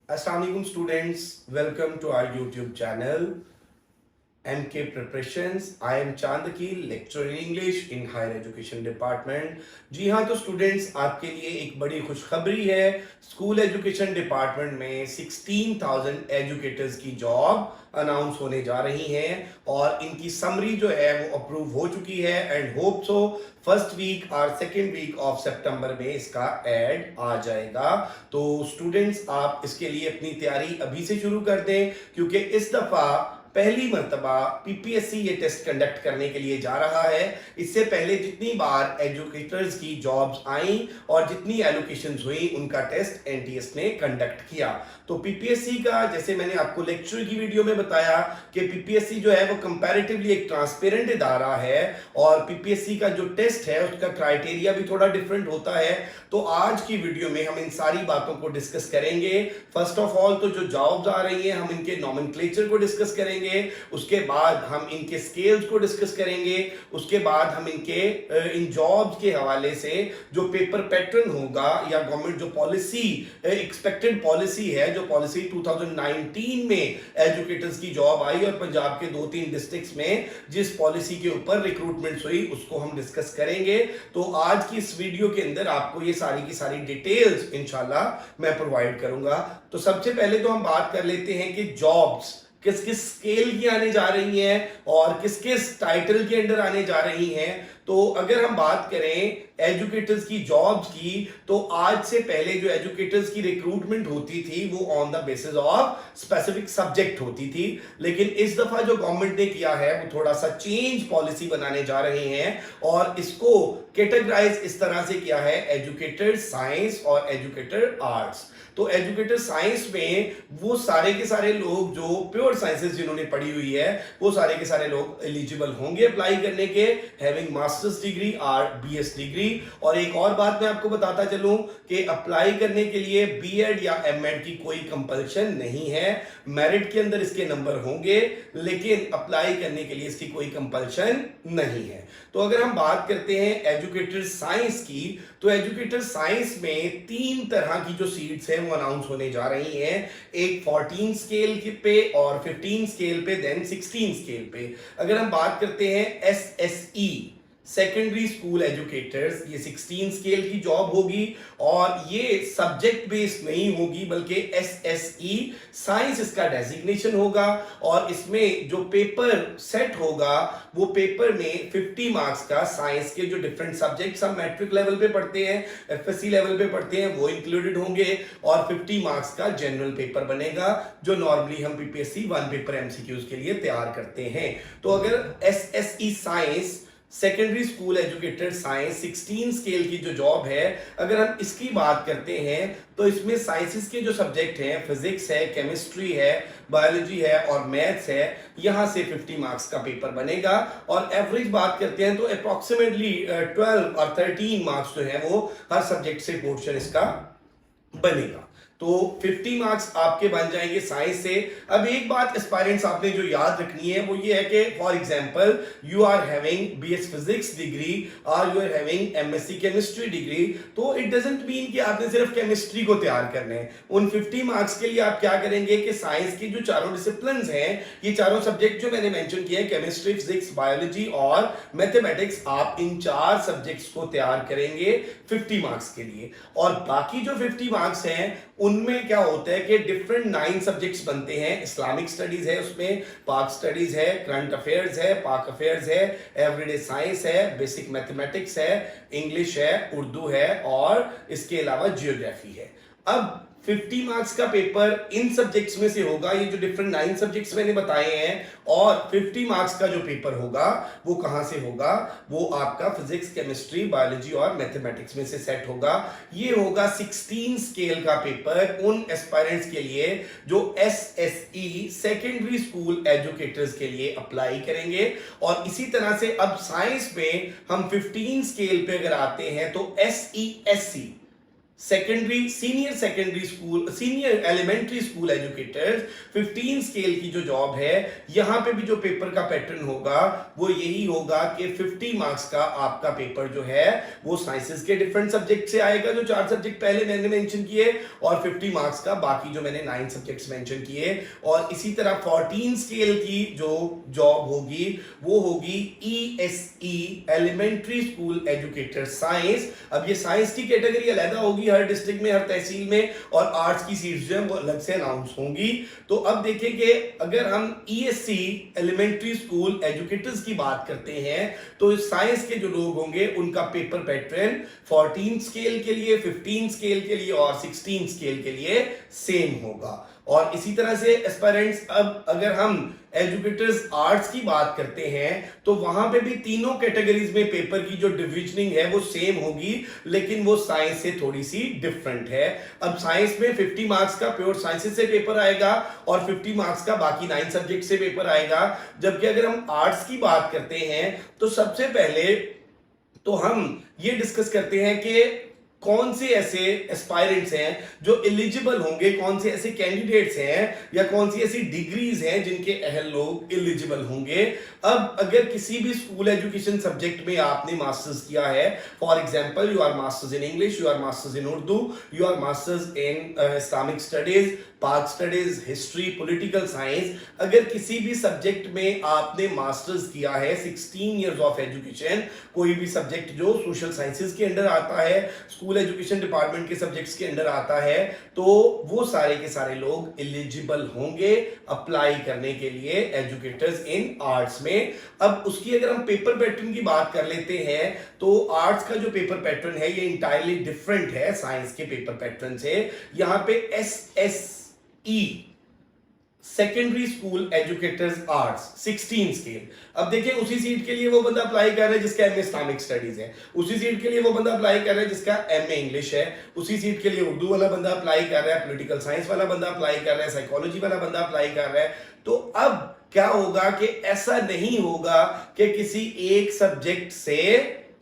Assalamualaikum students, welcome to our YouTube channel MK Preparations. I am Chandakil, lecturer in English in Higher Education Department. जी हाँ, तो students आपके लिए एक बड़ी खुशखबरी है। स्कूल एजुकेशन डिपार्टमेंट में 16,000 एजुकेटर्स की जॉब अनाउंस होने जा रही हैं और इनकी समरी जो है वो अप्रूव हो चुकी है and hope so first week और सेकेंड वीक ऑफ सितंबर में इसका ऐड आ जाएगा। तो स्टूडेंट्स आप इसके लिए अपनी तैयारी अभी से शुरू कर दें क्योंकि इस दफा पहली मर्तबा पीपीएससी ये टेस्ट कंडक्ट करने के लिए जा रहा है। इससे पहले जितनी बार एजुकेटर्स की जॉब्स आई और जितनी एलोकेशंस हुई उनका टेस्ट एनटीएस ने कंडक्ट किया। तो पीपीएससी का जैसे मैंने आपको लेक्चर की वीडियो में बताया कि पीपीएससी जो है वो कंपैरेटिवली एक ट्रांसपेरेंट इदारा है और पीपीएससी का जो टेस्ट है उसका क्राइटेरिया भी थोड़ा डिफरेंट होता है। तो आज की वीडियो में हम इन सारी बातों को डिस्कस करेंगे। फर्स्ट ऑफ ऑल तो जो जॉब्स आ रही हैं हम इनके नॉमेनक्लेचर को डिस्कस करेंगे, उसके बाद हम इनके स्केल्स को डिस्कस करेंगे, उसके बाद हम इनके इन जॉब्स के हवाले से जो पेपर पैटर्न होगा या गवर्नमेंट जो पॉलिसी एक्सपेक्टेड पॉलिसी है, जो पॉलिसी 2019 में एजुकेटर्स की जॉब आई और पंजाब के 2-3 डिस्ट्रिक्ट्स में जिस पॉलिसी के ऊपर रिक्रूटमेंट हुई उसको हम डिस्कस करेंगे। तो आज की इस वीडियो के अंदर आपको ये सारी की सारी डिटेल्स इंशाल्लाह मैं प्रोवाइड करूंगा। तो सबसे पहले तो हम बात कर लेते हैं कि जॉब्स किस किस स्केल की आने जा रही हैं और किस किस टाइटल के अंडर आने जा रही हैं। तो अगर हम बात करें एजुकेटर्स की जॉब्स की तो आज से पहले जो एजुकेटर्स की रिक्रूटमेंट होती थी वो on the basis of specific subject होती थी, लेकिन इस दफा जो गवर्नमेंट ने किया है वो थोड़ा सा चेंज पॉलिसी बनाने जा रहे हैं और इसको कैटेगराइज इस तरह से किया है एजुकेटर साइंस और एजुकेटर आर्ट्स। तो एजुकेटर साइंस में वो सारे के सारे लोग जो प्योर साइंसेस जिन्होंने पढ़ी हुई है वो सारे के सारे लोग एलिजिबल होंगे अप्लाई करने के, हैविंग मास्टर्स डिग्री और बीएस डिग्री। और एक और बात मैं आपको बताता चलूं कि अप्लाई करने के लिए बीएड या एमएड की कोई कंपल्शन नहीं है। मेरिट के अंदर इसके नंबर होंगे लेकिन अप्लाई करने के लिए इसकी कोई कंपल्शन नहीं है। तो अगर हम बात करते हैं एजुकेटर साइंस की तो एजुकेटर साइंस में 3 तरह की जो सीट्स हैं वो अनाउंस होने जा रही हैं, एक 14 स्केल पे और 15 स्केल पे, देन 16 स्केल पे। अगर हम बात करते हैं एसएसई सेकेंडरी स्कूल एजुकेटर्स, ये 16 स्केल की जॉब होगी और ये सब्जेक्ट बेस्ड नहीं होगी बल्कि एसएसई साइंस इसका डेजिग्नेशन होगा और इसमें जो पेपर सेट होगा वो पेपर में 50 मार्क्स का साइंस के जो डिफरेंट सब्जेक्ट्स हम मैट्रिक लेवल पे पढ़ते हैं, एफएससी लेवल पे पढ़ते हैं, वो इंक्लूडेड होंगे और 50 मार्क्स का जनरल पेपर बनेगा जो नॉर्मली हम पीपीएससी 1 पेपर एमसीक्यूज के लिए तैयार करते हैं। तो अगर SSE science secondary school educator science 16 scale की जो जॉब है, अगर हम इसकी बात करते हैं तो इसमें साइंसेस के जो सब्जेक्ट हैं, फिजिक्स है, केमिस्ट्री है, बायोलॉजी है और मैथ्स है, यहां से 50 मार्क्स का पेपर बनेगा और एवरेज बात करते हैं तो अप्रोक्सीमेटली 12 और 13 मार्क्स जो है वो हर सब्जेक्ट से पोर्शन इसका बनेगा। तो 50 मार्क्स आपके बन जाएंगे साइंस से। अब एक बात एस्पायरेंट्स आपने जो याद रखनी है वो ये है कि for example you are having BS physics degree और you are having MSc chemistry degree, तो इट डजंट मीन कि आपने सिर्फ केमिस्ट्री को तैयार करना है। उन 50 मार्क्स के लिए आप क्या करेंगे कि साइंस की जो चारों डिसिप्लिन्स हैं, ये चारों सब्जेक्ट जो मैंने मेंशन किए हैं, केमिस्ट्री, फिजिक्स, बायोलॉजी और मैथमेटिक्स, आप इन 4 सब्जेक्ट्स को तैयार करेंगे 50 मार्क्स के लिए। और बाकी जो 50 मार्क्स हैं उनमें क्या होता है कि डिफरेंट 9 सब्जेक्ट्स बनते हैं। इस्लामिक स्टडीज है, उसमें पाक स्टडीज है, करंट अफेयर्स है, पाक अफेयर्स है, एवरीडे साइंस है, बेसिक मैथमेटिक्स है, इंग्लिश है, उर्दू है और इसके अलावा जियोग्राफी है। अब 50 मार्क्स का पेपर इन सब्जेक्ट्स में से होगा, ये जो डिफरेंट 9 सब्जेक्ट्स मैंने बताए हैं, और 50 मार्क्स का जो पेपर होगा वो कहां से होगा, वो आपका फिजिक्स, केमिस्ट्री, बायोलॉजी और मैथमेटिक्स में से सेट होगा। ये होगा 16 स्केल का पेपर उन एस्पायरेंट्स के लिए जो एसएसई सेकेंडरी स्कूल एजुकेटर्स के लिए अप्लाई करेंगे। और इसी तरह से अब साइंस में हम 15 स्केल पे अगर आते हैं तो SESC senior elementary school educators 15 scale की जो जॉब है, यहां पे भी जो पेपर का पैटर्न होगा वो यही होगा कि 50 मार्क्स का आपका पेपर जो है वो साइंसेस के डिफरेंट सब्जेक्ट से आएगा, जो 4 सब्जेक्ट पहले मैंने मेंशन किए, और 50 मार्क्स का बाकी जो मैंने 9 सब्जेक्ट्स मेंशन किए। और इसी तरह 14 स्केल की जो जॉब होगी वो होगी ESE elementary school educator science. अब ये साइंस की कैटेगरी अलग होगी हर डिस्ट्रिक्ट में, हर तहसील में, और आर्ट्स की सीट्स जो है वो अलग से अनाउंस होंगी। तो अब देखें कि अगर हम ESE एलिमेंट्री स्कूल एजुकेटर्स की बात करते हैं तो साइंस के जो लोग होंगे उनका पेपर पैटर्न 14 स्केल के लिए, 15 स्केल के लिए और 16 स्केल के लिए सेम होगा। और इसी तरह से एस्पायरेंट्स, अब अगर हम एजुकेटर्स आर्ट्स की बात करते हैं तो वहां पे भी तीनों कैटेगरीज में पेपर की जो डिविजनिंग है वो सेम होगी, लेकिन वो साइंस से थोड़ी सी डिफरेंट है। अब साइंस में 50 मार्क्स का प्योर साइंसेस से पेपर आएगा और 50 मार्क्स का बाकी 9 सब्जेक्ट से पेपर आएगा। जबकि अगर हम आर्ट्स की बात करते हैं तो सबसे पहले तो हम ये डिस्कस करते हैं कि कौन से ऐसे एस्पायरेंट्स हैं जो एलिजिबल होंगे, कौन से ऐसे कैंडिडेट्स हैं या कौन सी ऐसी डिग्रीज हैं जिनके अहल लोग एलिजिबल होंगे। अब अगर किसी भी स्कूल एजुकेशन सब्जेक्ट में आपने मास्टर्स किया है, for example you are masters in English, you are masters in Urdu, you are masters in Islamic studies, Pak studies, history, political science, अगर किसी भी सब्जेक्ट में आपने मास्टर्स किया है 16 इयर्स ऑफ एजुकेशन, कोई भी सब्जेक्ट जो सोशल साइंसेज के अंडर आता है, स्कूल एजुकेशन डिपार्टमेंट के सब्जेक्ट्स के अंडर आता है, तो वो सारे के सारे लोग एलिजिबल होंगे अप्लाई करने के लिए एजुकेटर्स इन आर्ट्स में। अब उसकी अगर हम पेपर पैटर्न की बात कर लेते हैं तो आर्ट्स का जो पेपर पैटर्न है ये इंटायरली डिफरेंट है साइंस के पेपर पैटर्न से। यहां पे SSE secondary school educators arts 16 scale. अब देखिए उसी सीट के लिए वो बंदा अप्लाई कर रहा है जिसका एमए इस्लामिक स्टडीज है, उसी सीट के लिए वो बंदा अप्लाई कर रहा है जिसका एमए इंग्लिश है, उसी सीट के लिए उर्दू वाला बंदा अप्लाई कर रहा है, पॉलिटिकल साइंस वाला बंदा अप्लाई कर रहा है, साइकोलॉजी वाला बंदा अप्लाई कर रहा है। तो अब क्या होगा कि ऐसा नहीं होगा कि किसी एक सब्जेक्ट से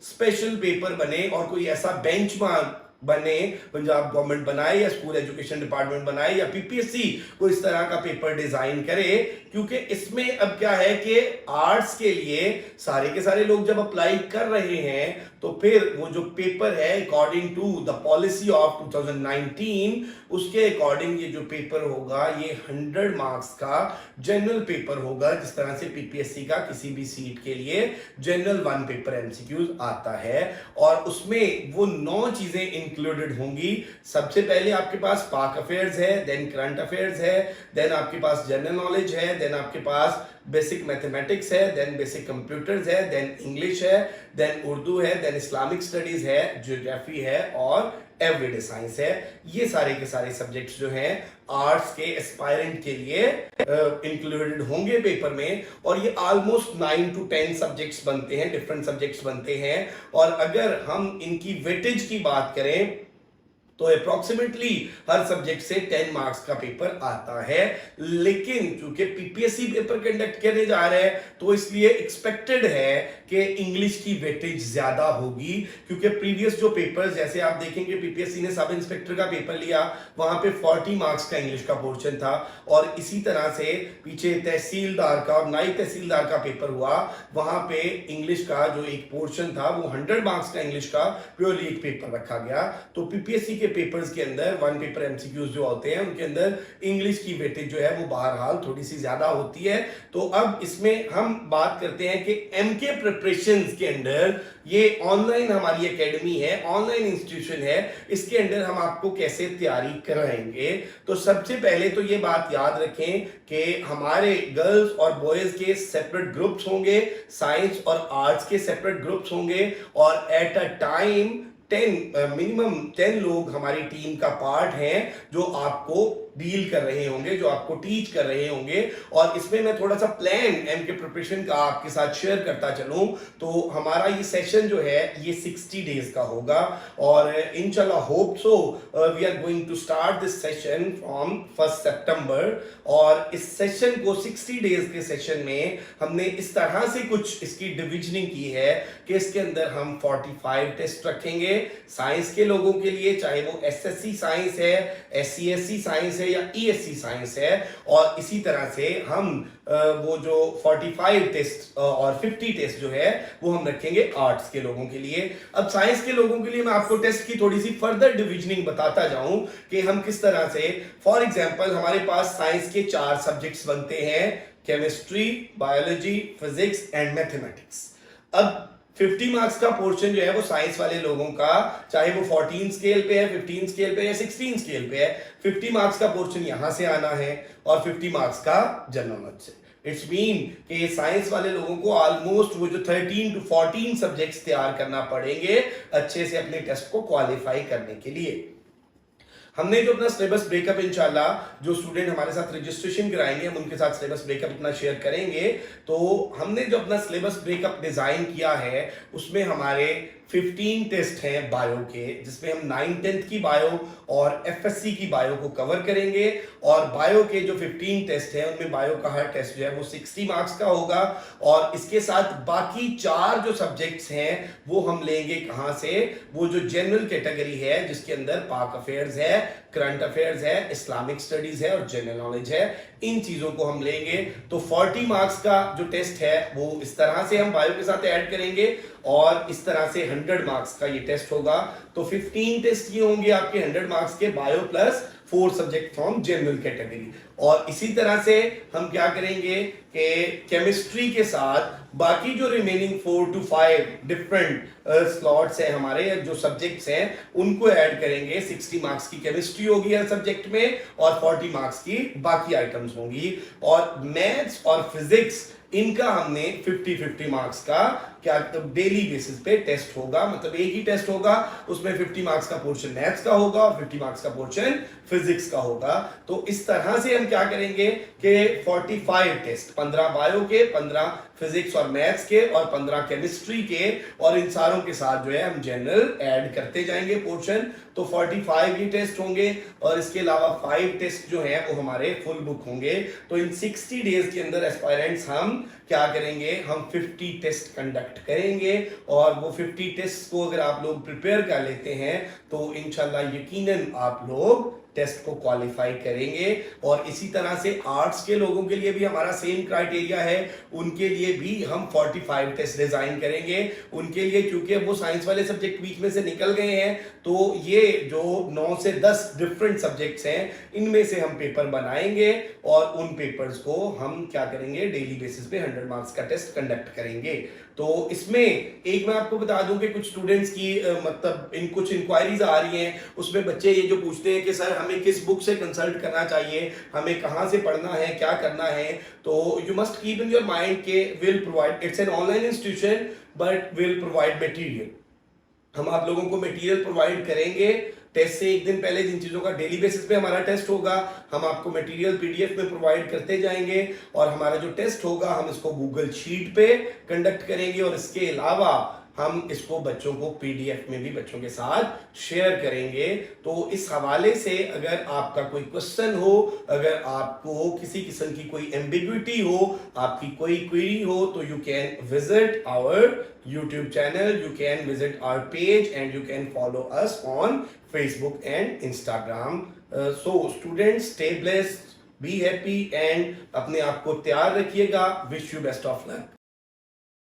स्पेशल पेपर बने और कोई ऐसा बेंचमार्क बने, पंजाब गवर्नमेंट बनाए या स्कूल एजुकेशन डिपार्टमेंट बनाए या पीपीएससी को इस तरह का पेपर डिजाइन करे। क्योंकि इसमें अब क्या है कि आर्ट्स के लिए सारे के सारे लोग जब अप्लाई कर रहे हैं तो फिर वो जो पेपर है according to the policy of 2019 उसके अकॉर्डिंग ये जो पेपर होगा ये 100 मार्क्स का जनरल पेपर होगा, जिस तरह से पीपीएससी का किसी भी सीट के लिए जनरल 1 पेपर एमसीक्यूज आता है। और उसमें वो 9 चीजें इंक्लूडेड होंगी। सबसे पहले आपके पास पाक अफेयर्स है, देन करंट अफेयर्स है, देन आपके पास जनरल नॉलेज है, देन आपके पास बेसिक मैथमेटिक्स है, देन बेसिक कंप्यूटर्स है, देन इंग्लिश है, देन उर्दू है, देन इस्लामिक स्टडीज है, ज्योग्राफी है और एवरीडे साइंस है। ये सारे के सारे सब्जेक्ट्स जो हैं आर्ट्स के एस्पायरेंट के लिए इंक्लूडेड होंगे पेपर में। और ये ऑलमोस्ट 9 to 10 सब्जेक्ट्स बनते हैं, डिफरेंट सब्जेक्ट्स बनते हैं। और अगर हम इनकी वेटेज की बात करें तो अप्रोक्सीमेटली हर सब्जेक्ट से 10 मार्क्स का पेपर आता है। लेकिन चूंकि पीपीएससी पेपर कंडक्ट करने जा रहे हैं तो इसलिए एक्सपेक्टेड है कि इंग्लिश की वेटेज ज्यादा होगी, क्योंकि प्रीवियस जो पेपर्स जैसे आप देखेंगे पीपीएससी ने सब इंस्पेक्टर का पेपर लिया, वहां पे 40 मार्क्स का इंग्लिश का पोर्शन था। और इसी तरह से पीछे तहसीलदार का और नायब तहसीलदार का पेपर हुआ, वहां पे इंग्लिश का जो एक पोर्शन था वो 100 मार्क्स का इंग्लिश का प्योरली एक पेपर रखा गया। तो पीपीएससी के पेपर्स के अंदर 1 पेपर एमसीक्यूज जो होते हैं उनके अंदर इंग्लिश की वेटेज जो है वो बहरहाल थोड़ी सी ज्यादा होती है। तो अब इसमें हम बात करते हैं कि एमके प्रिपरेशंस के अंदर ये ऑनलाइन हमारी एकेडमी है, ऑनलाइन इंस्टीट्यूशन है, इसके अंदर हम आपको कैसे तैयारी कराएंगे। तो सबसे पहले तो ये बात याद रखें कि हमारे गर्ल्स और बॉयज के सेपरेट ग्रुप्स होंगे, साइंस और आर्ट्स के सेपरेट ग्रुप्स होंगे और एट अ टाइम मिनिमम 10 लोग हमारी टीम का पार्ट हैं जो आपको डील कर रहे होंगे, जो आपको टीच कर रहे होंगे। और इसमें मैं थोड़ा सा प्लान एमके प्रिपरेशन का आपके साथ शेयर करता चलूं तो हमारा ये सेशन जो है ये 60 डेज का होगा और इंशाल्लाह hope so we are going to start this session from 1 सितंबर। और इस सेशन को 60 डेज के सेशन में हमने इस तरह से कुछ इसकी डिविजनिंग की है कि इसके अंदर हम 45 टेस्ट रखेंगे साइंस के लोगों के लिए, चाहे वो एसएससी साइंस है, एससीएससी साइंस है या ईएससी साइंस है। और इसी तरह से हम वो जो 45 टेस्ट और 50 टेस्ट जो है वो हम रखेंगे आर्ट्स के लोगों के लिए। अब साइंस के लोगों के लिए मैं आपको टेस्ट की थोड़ी सी फर्दर डिविजनिंग बताता जाऊं कि हम किस तरह से, फॉर एग्जांपल हमारे पास साइंस के 4 सब्जेक्ट्स बनते हैं, chemistry, biology, physics and mathematics. अब 50 मार्क्स का पोर्शन जो है वो साइंस वाले लोगों का, चाहे वो 14 स्केल पे है, 15 स्केल पे या 16 स्केल पे है, 50 मार्क्स का पोर्शन यहां से आना है और 50 मार्क्स का जनरल नॉलेज से। इट्स मीन कि साइंस वाले लोगों को ऑलमोस्ट वो जो 13 to 14 सब्जेक्ट्स तैयार करना पड़ेंगे अच्छे से अपने टेस्ट को क्वालिफाई करने के लिए। हमने जो अपना सिलेबस ब्रेकअप इंशाल्लाह जो स्टूडेंट हमारे साथ रजिस्ट्रेशन कराएंगे हम उनके साथ सिलेबस ब्रेकअप अपना शेयर करेंगे। तो हमने जो अपना सिलेबस ब्रेकअप डिजाइन किया है उसमें हमारे 15 टेस्ट हैं बायो के, जिसमें हम 9th-10th की बायो और एफएससी की बायो को कवर करेंगे। और बायो के जो 15 टेस्ट हैं उनमें बायो का हर टेस्ट जो है वो 60 मार्क्स का होगा। और इसके साथ बाकी 4 जो सब्जेक्ट्स हैं वो हम लेंगे कहां से, वो जो जनरल कैटेगरी है जिसके अंदर पाक अफेयर्स है, करंट अफेयर्स है, इस्लामिक स्टडीज है और जनरल नॉलेज है, इन चीजों को हम लेंगे। तो 40 मार्क्स का जो टेस्ट है वो इस तरह से हम बायो के साथ ऐड करेंगे और इस तरह से 100 मार्क्स का ये टेस्ट होगा। तो 15 टेस्ट ये होंगे आपके 100 मार्क्स के, bio plus 4 subject from general category. और इसी तरह से हम क्या करेंगे कि केमिस्ट्री के साथ बाकी जो रिमेनिंग 4 to 5 डिफरेंट स्लॉट्स हैं हमारे, जो सब्जेक्ट्स हैं उनको ऐड करेंगे। 60 मार्क्स की केमिस्ट्री होगी हर सब्जेक्ट में और 40 मार्क्स की बाकी आइटम्स होंगी। और मैथ्स और फिजिक्स इनका हमने 50-50 मार्क्स का क्या डेली बेसिस पे टेस्ट होगा, मतलब एक ही टेस्ट होगा, उसमें 50 मार्क्स का पोर्शन मैथ्स का होगा और 50 मार्क्स का पोर्शन फिजिक्स का होगा। तो इस तरह से हम क्या करेंगे कि 45 टेस्ट, 15 बायो के, 15 फिजिक्स और मैथ्स के और 15 केमिस्ट्री के, और इन सारों के साथ जो है हम जनरल ऐड करते जाएंगे पोर्शन। तो 45 ये टेस्ट होंगे और इसके अलावा 5 टेस्ट जो है वो हमारे फुल बुक होंगे। तो इन 60 डेज के अंदर एस्पायरेंट्स हम क्या करेंगे, हम 50 टेस्ट कंडक्ट करेंगे। और वो 50 टेस्ट को अगर आप लोग प्रिपेयर कर लेते हैं तो इंशाल्लाह यकीनन आप लोग टेस्ट को क्वालिफाई करेंगे। और इसी तरह से आर्ट्स के लोगों के लिए भी हमारा सेम क्राइटेरिया है, उनके लिए भी हम 45 टेस्ट डिजाइन करेंगे। उनके लिए क्योंकि वो साइंस वाले सब्जेक्ट बीच में से निकल गए हैं तो ये जो 9 से 10 डिफरेंट सब्जेक्ट्स हैं इनमें से हम पेपर बनाएंगे और उन पेपर्स को हम क्या करेंगे, डेली बेसिस पे 100 मार्क्स का टेस्ट कंडक्ट करेंगे। तो इसमें एक मैं आपको बता दूं कि कुछ स्टूडेंट्स की मतलब इन कुछ इंक्वायरीज आ रही हैं, उसमें बच्चे ये जो पूछते हैं कि सर हमें किस बुक से कंसल्ट करना चाहिए, हमें कहां से पढ़ना है, क्या करना है। तो you must keep in your mind के will provide, it's an online institution but will provide material. हम आप लोगों को मटेरियल प्रोवाइड करेंगे। टेस्ट से एक दिन पहले जिन चीजों का डेली बेसिस पे हमारा टेस्ट होगा हम आपको मटेरियल पीडीएफ में प्रोवाइड करते जाएंगे। और हमारा जो टेस्ट होगा हम इसको गूगल शीट पे कंडक्ट करेंगे और इसके अलावा हम इसको बच्चों को पीडीएफ में भी बच्चों के साथ शेयर करेंगे। तो इस हवाले से अगर आपका कोई क्वेश्चन हो, अगर आपको किसी किस्म की कोई एम्बिग्विटी हो, आपकी कोई क्वेरी हो, तो you can visit our YouTube channel, you can visit our page and you can follow us on Facebook and Instagram. So students, stay blessed, be happy and अपने आप को तैयार रखिएगा. Wish you best of luck.